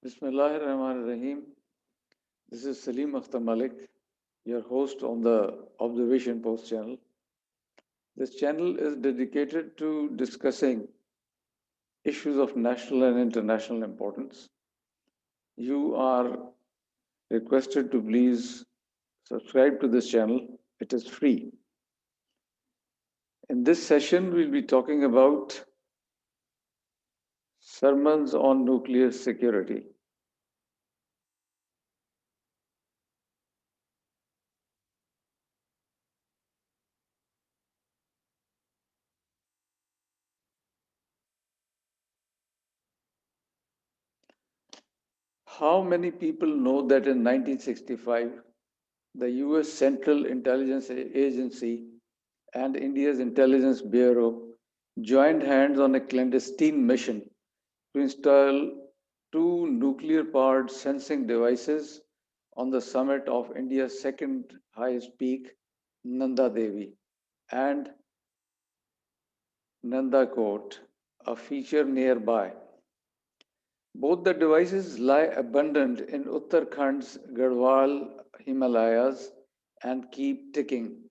Bismillahirrahmanirrahim. This is Salim Akhtar Malik, your host on the Observation Post channel. This channel is dedicated to discussing issues of national and international importance. You are requested to please subscribe to this channel. It is free. In this session, we'll be talking about sermons on nuclear security. How many people know that in 1965, the US Central Intelligence Agency and India's Intelligence Bureau joined hands on a clandestine mission to install two nuclear powered sensing devices on the summit of India's second highest peak, Nanda Devi, and Nanda Kot, a feature nearby. Both the devices lie abundant in Uttarakhand's Garhwal Himalayas and keep ticking,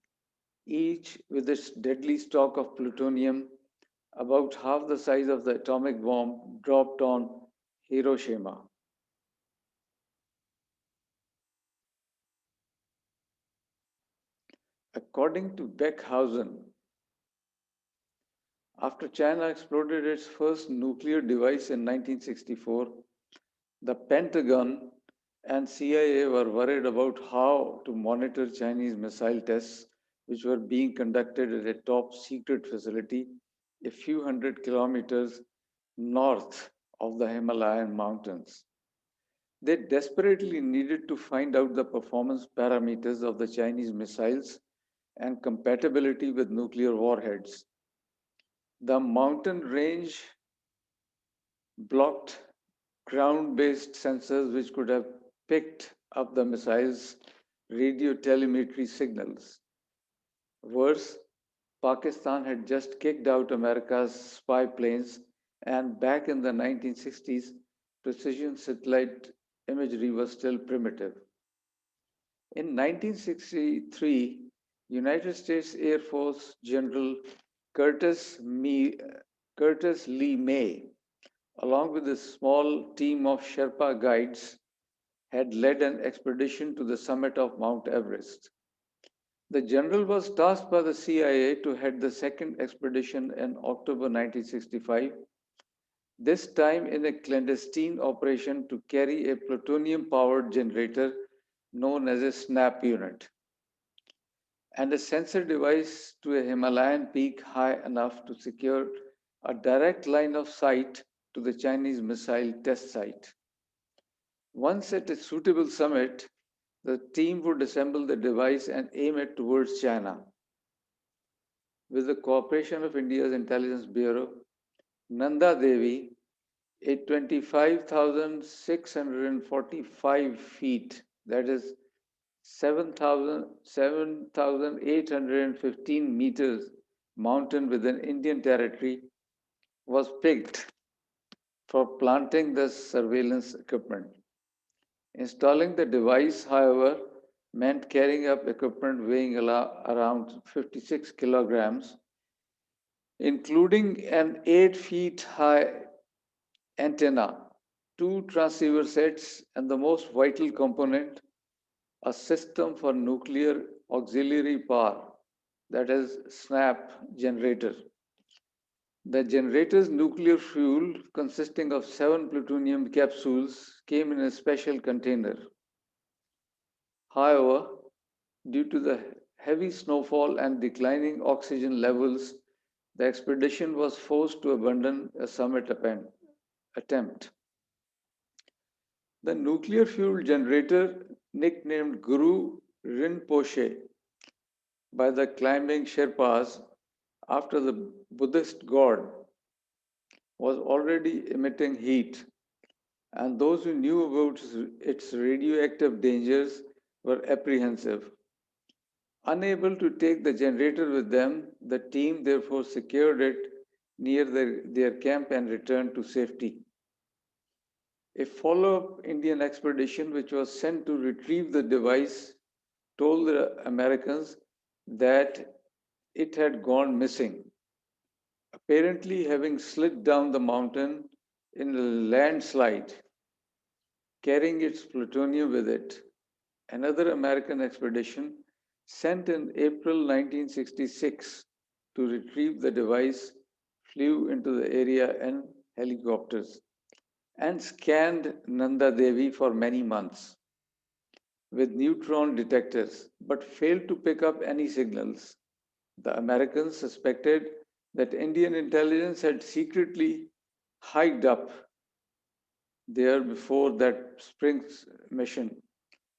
each with its deadly stock of plutonium about half the size of the atomic bomb dropped on Hiroshima. According to Beckhausen, after China exploded its first nuclear device in 1964, the Pentagon and CIA were worried about how to monitor Chinese missile tests, which were being conducted at a top secret facility a few hundred kilometers north of the Himalayan mountains. They desperately needed to find out the performance parameters of the Chinese missiles and compatibility with nuclear warheads. The mountain range blocked ground based sensors which could have picked up the missiles' radio telemetry signals. Worse, Pakistan had just kicked out America's spy planes, and back in the 1960s, precision satellite imagery was still primitive. In 1963, United States Air Force General Curtis, Curtis Lee May, along with a small team of Sherpa guides, had led an expedition to the summit of Mount Everest. The general was tasked by the CIA to head the second expedition in October 1965, this time in a clandestine operation to carry a plutonium powered generator known as a SNAP unit and a sensor device to a Himalayan peak high enough to secure a direct line of sight to the Chinese missile test site. Once at a suitable summit, the team would assemble the device and aim it towards China. With the cooperation of India's Intelligence Bureau, Nanda Devi, a 25,645 feet, that is 7,815 meters mountain within Indian territory, was picked for planting the surveillance equipment. Installing the device, however, meant carrying up equipment weighing around 56 kilograms, including an 8 feet high antenna, two transceiver sets, and the most vital component, a system for nuclear auxiliary power, that is, SNAP generator. The generator's nuclear fuel, consisting of 7 plutonium capsules, came in a special container. However, due to the heavy snowfall and declining oxygen levels, the expedition was forced to abandon a summit attempt. The nuclear fuel generator, nicknamed Guru Rinpoche by the climbing Sherpas after the Buddhist god, was already emitting heat, and those who knew about its radioactive dangers were apprehensive. Unable to take the generator with them, the team therefore secured it near their camp and returned to safety. A follow up Indian expedition, which was sent to retrieve the device, told the Americans that it had gone missing, apparently having slid down the mountain in a landslide, carrying its plutonium with it. Another American expedition, sent in April 1966 to retrieve the device, flew into the area in helicopters and scanned Nanda Devi for many months with neutron detectors, but failed to pick up any signals. The Americans suspected that Indian intelligence had secretly hiked up there before that spring mission,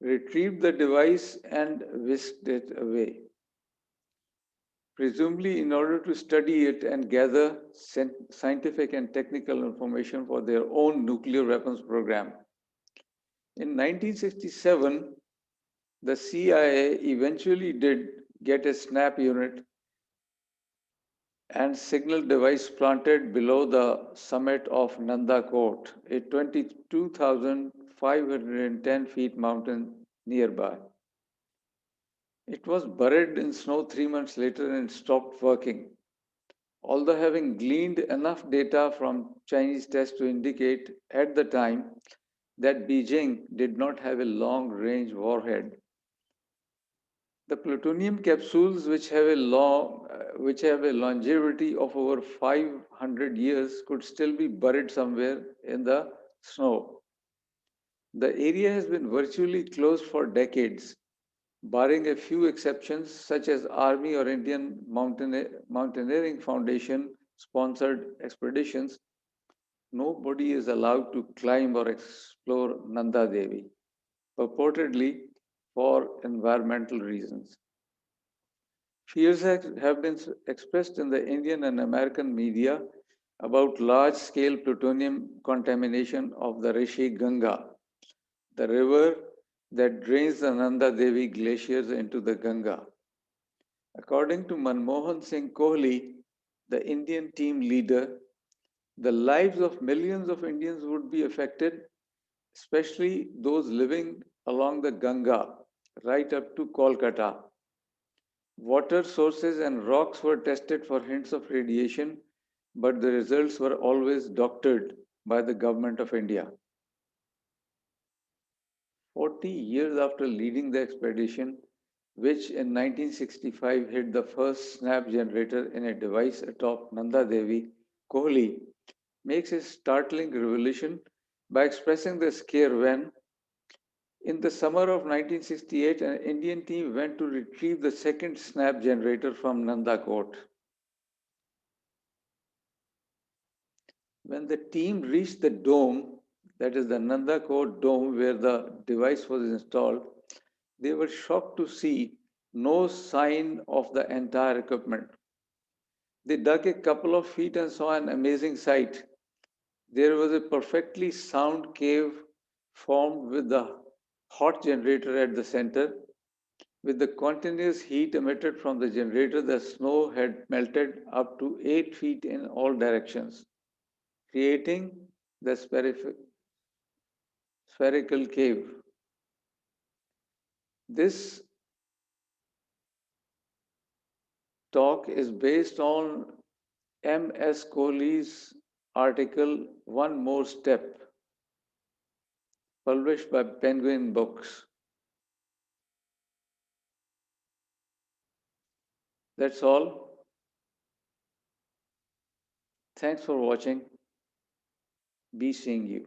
retrieved the device, and whisked it away, presumably in order to study it and gather scientific and technical information for their own nuclear weapons program. In 1967, the CIA eventually did get a SNAP unit and signal device planted below the summit of Nanda Kot, a 22,510 feet mountain nearby. It was buried in snow 3 months later and stopped working, although having gleaned enough data from Chinese tests to indicate at the time that Beijing did not have a long range warhead. The plutonium capsules, which have a longevity of over 500 years, could still be buried somewhere in the snow. The area has been virtually closed for decades, barring a few exceptions such as Army or Indian Mountaineering Foundation sponsored expeditions. Nobody is allowed to climb or explore Nanda Devi, purportedly for environmental reasons. Fears have been expressed in the Indian and American media about large scale plutonium contamination of the Rishi Ganga, the river that drains the Nanda Devi glaciers into the Ganga. According to Manmohan Singh Kohli, the Indian team leader, the lives of millions of Indians would be affected, especially those living along the Ganga, right up to Kolkata. Water sources and rocks were tested for hints of radiation, but the results were always doctored by the government of India. 40 years after leading the expedition, which in 1965 hit the first snap generator in a device atop Nanda Devi, Kohli makes a startling revelation by expressing the scare when, in the summer of 1968, an Indian team went to retrieve the second snap generator from Nanda Kot. When the team reached the dome, that is the Nanda Kot dome where the device was installed, they were shocked to see no sign of the entire equipment. They dug a couple of feet and saw an amazing sight. There was a perfectly sound cave formed with the hot generator at the center. With the continuous heat emitted from the generator, the snow had melted up to 8 feet in all directions, creating the spherical cave. This talk is based on M.S. Kohli's article One More Step, published by Penguin Books. That's all. Thanks for watching. Be seeing you.